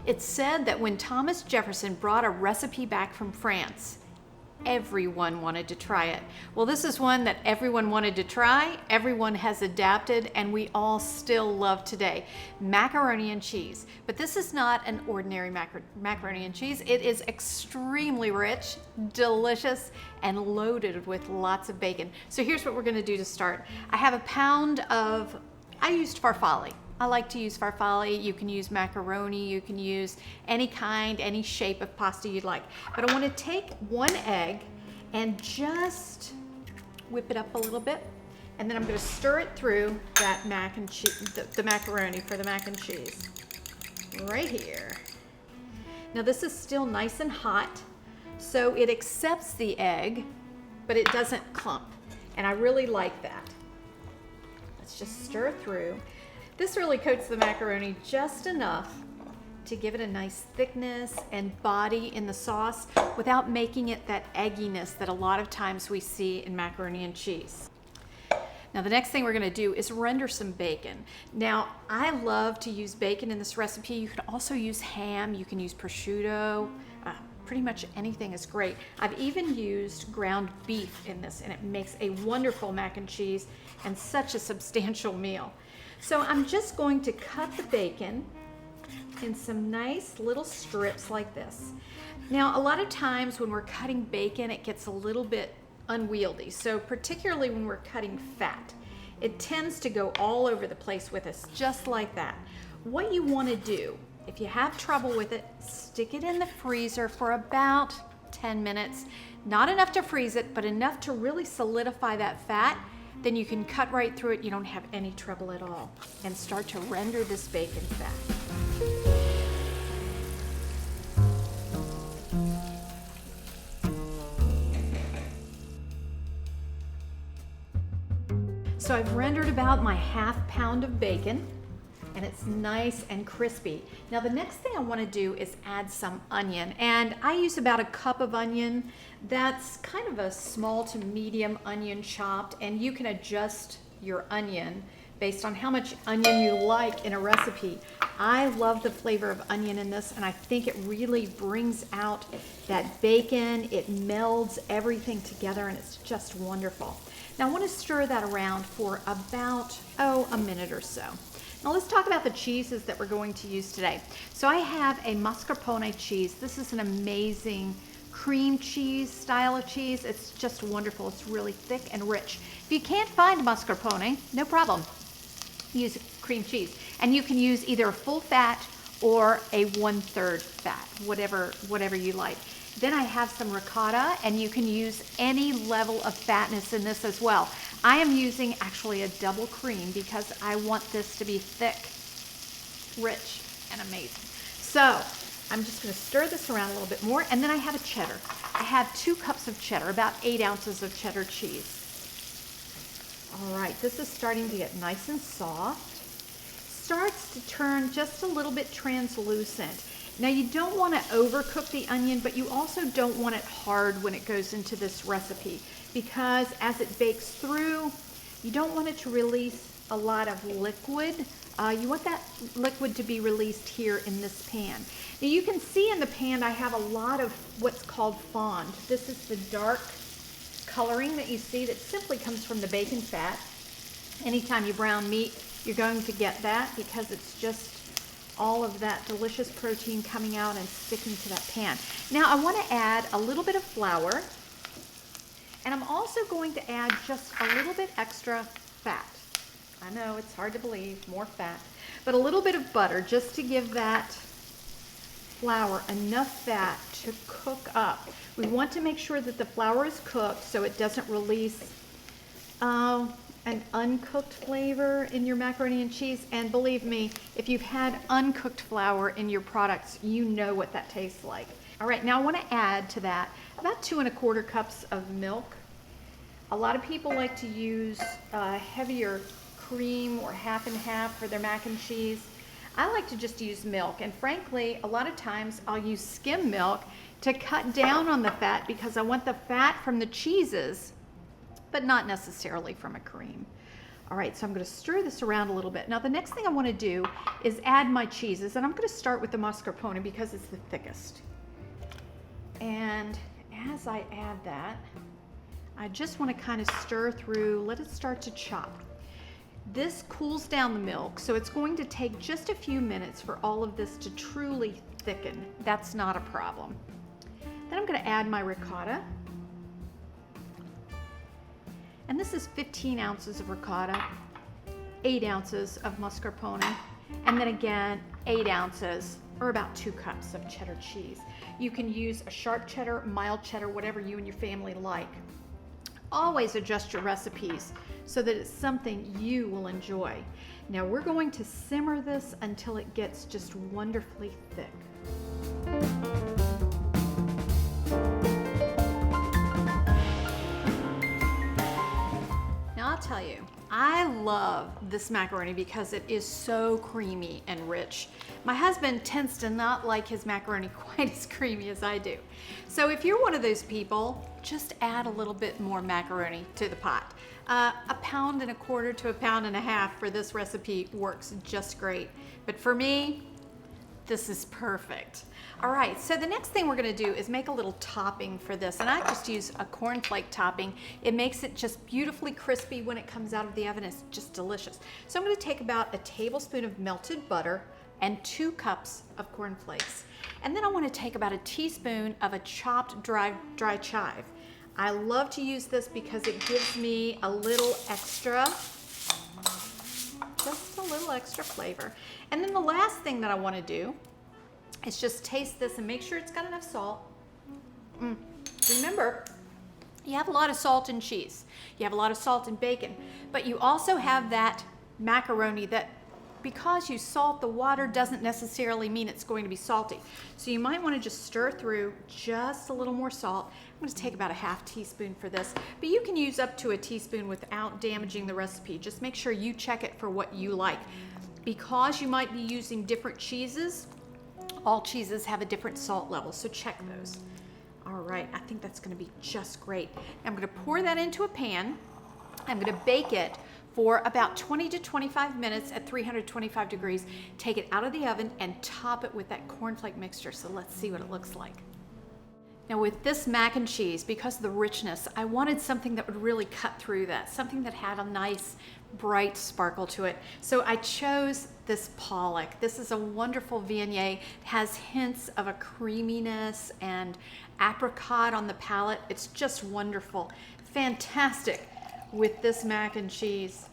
It's said that when Thomas Jefferson brought a recipe back from France, everyone wanted to try it. Well, this is one that everyone wanted to try, everyone has adapted, and we all still love today. Macaroni and cheese. But this is not an ordinary macaroni and cheese. It is extremely rich, delicious, and loaded with lots of bacon. So here's what we're gonna do to start. I have a pound of, I used farfalle. I like to use farfalle. You can use macaroni, you can use any kind, any shape of pasta you'd like. But I want to take one egg and just whip it up a little bit. And then I'm going to stir it through that mac and cheese, the macaroni for the mac and cheese. Right here. Now this is still nice and hot, so it accepts the egg, but it doesn't clump. And I really like that. Let's just stir through. This really coats the macaroni just enough to give it a nice thickness and body in the sauce without making it that egginess that a lot of times we see in macaroni and cheese. Now the next thing we're gonna do is render some bacon. Now I love to use bacon in this recipe. You can also use ham, you can use prosciutto, pretty much anything is great. I've even used ground beef in this and it makes a wonderful mac and cheese and such a substantial meal. So I'm just going to cut the bacon in some nice little strips like this. Now, a lot of times when we're cutting bacon, it gets a little bit unwieldy. So particularly when we're cutting fat, it tends to go all over the place with us, just like that. What you want to do, if you have trouble with it, stick it in the freezer for about 10 minutes. Not enough to freeze it, but enough to really solidify that fat. Then you can cut right through it, you don't have any trouble at all, and start to render this bacon fat. So I've rendered about my ½ pound of bacon, and it's nice and crispy. Now the next thing I want to do is add some onion, and I use about a cup of onion. That's kind of a small to medium onion chopped, and you can adjust your onion based on how much onion you like in a recipe. I love the flavor of onion in this, and I think it really brings out that bacon. It melds everything together, and it's just wonderful. Now I want to stir that around for about, a minute or so. Now let's talk about the cheeses that we're going to use today. So I have a mascarpone cheese. This is an amazing cream cheese style of cheese. It's just wonderful. It's really thick and rich. If you can't find mascarpone, no problem. Use cream cheese. And you can use either a full fat or a 1/3 fat, whatever you like. Then I have some ricotta, and you can use any level of fatness in this as well. I am using actually a double cream because I want this to be thick, rich, and amazing. So I'm just going to stir this around a little bit more, and then I have a cheddar. I have 2 cups of cheddar, about 8 ounces of cheddar cheese. All right, this is starting to get nice and soft. Starts to turn just a little bit translucent. Now you don't want to overcook the onion, but you also don't want it hard when it goes into this recipe, because as it bakes through, you don't want it to release a lot of liquid. You want that liquid to be released here in this pan. Now you can see in the pan I have a lot of what's called fond. This is the dark coloring that you see that simply comes from the bacon fat. Anytime you brown meat, you're going to get that because it's just all of that delicious protein coming out and sticking to that pan. Now I want to add a little bit of flour, and I'm also going to add just a little bit extra fat. I know it's hard to believe, more fat, but a little bit of butter just to give that flour enough fat to cook up. We want to make sure that the flour is cooked so it doesn't release an uncooked flavor in your macaroni and cheese. And believe me, if you've had uncooked flour in your products, you know what that tastes like. All right, now I want to add to that about 2 1/4 cups of milk. A lot of people like to use heavier cream or half and half for their mac and cheese. I like to just use milk, and frankly, a lot of times I'll use skim milk to cut down on the fat because I want the fat from the cheeses, but not necessarily from a cream. All right, so I'm going to stir this around a little bit. Now the next thing I want to do is add my cheeses, and I'm going to start with the mascarpone because it's the thickest. And as I add that, I just want to kind of stir through, let it start to chop. This cools down the milk, so it's going to take just a few minutes for all of this to truly thicken. That's not a problem. Then I'm going to add my ricotta. And this is 15 ounces of ricotta, 8 ounces of mascarpone, and then again, 8 ounces, or about 2 cups of cheddar cheese. You can use a sharp cheddar, mild cheddar, whatever you and your family like. Always adjust your recipes so that it's something you will enjoy. Now we're going to simmer this until it gets just wonderfully thick. Now I'll tell you, I love this macaroni because it is so creamy and rich. My husband tends to not like his macaroni quite as creamy as I do. So if you're one of those people, just add a little bit more macaroni to the pot. 1.25 pounds to 1.5 pounds for this recipe works just great. But for me, this is perfect. All right, so the next thing we're gonna do is make a little topping for this, and I just use a cornflake topping. It makes it just beautifully crispy when it comes out of the oven. It's just delicious. So I'm gonna take about a tablespoon of melted butter and 2 cups of cornflakes. And then I wanna take about a teaspoon of a chopped dry chive. I love to use this because it gives me a little extra, just a little extra flavor. And then the last thing that I wanna do is just taste this and make sure it's got enough salt. Remember, you have a lot of salt in cheese. You have a lot of salt in bacon, but you also have that macaroni that, because you salt the water, doesn't necessarily mean it's going to be salty. So you might want to just stir through just a little more salt. I'm going to take about a half teaspoon for this, but you can use up to a teaspoon without damaging the recipe. Just make sure you check it for what you like. Because you might be using different cheeses, all cheeses have a different salt level, so check those. All right, I think that's going to be just great. I'm going to pour that into a pan. I'm going to bake it for about 20 to 25 minutes at 325 degrees. Take it out of the oven and top it with that cornflake mixture. So let's see what it looks like. Now with this mac and cheese, because of the richness, I wanted something that would really cut through that, something that had a nice bright sparkle to it. So I chose this pollock. This is a wonderful Viognier. It has hints of a creaminess and apricot on the palate. It's just wonderful. Fantastic with this mac and cheese.